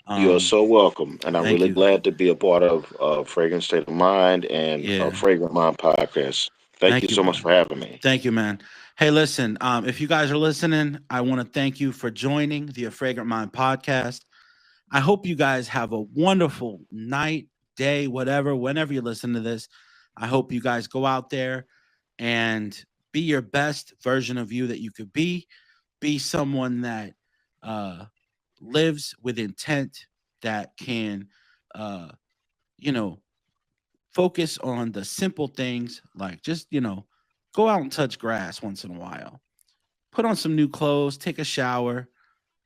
You're um, so welcome, and I'm thank really you. glad to be a part of Fragrant State of Mind and Yeah, Fragrant Mind podcast. Thank you thank you, so much man. for having me. Thank you, man. Hey, listen, if you guys are listening, I want to thank you for joining the A Fragrant Mind podcast. I hope you guys have a wonderful night, day, whatever, whenever you listen to this. I hope you guys go out there and be your best version of you that you could be. Be someone that uh, lives with intent, that can, uh, you know, focus on the simple things like just, go out and touch grass once in a while. Put on some new clothes, take a shower,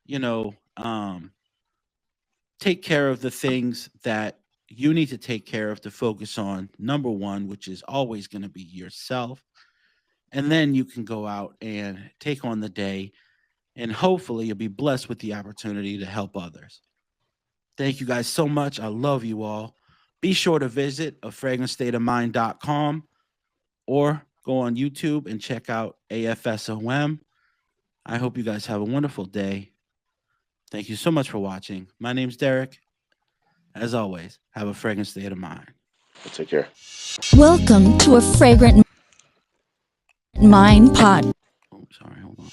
you know, um, take care of the things that you need to take care of to focus on number one, which is always going to be yourself. And then you can go out and take on the day, and hopefully you'll be blessed with the opportunity to help others. Thank you guys so much. I love you all. Be sure to visit a fragrantstateofmind.com or go on YouTube and check out AFSOM. I hope you guys have a wonderful day. Thank you so much for watching. My name's Derek. As always, have a fragrant state of mind. Take care. Welcome to a Fragrant Mind Pod. Oh, sorry, hold on.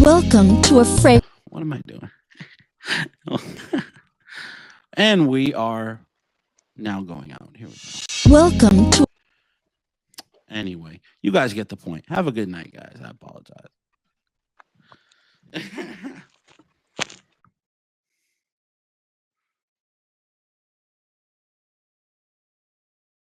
Welcome to a Fragrant. What am I doing? And we are now going out. Here we go. Welcome to. Anyway, you guys get the point. Have a good night, guys. I apologize.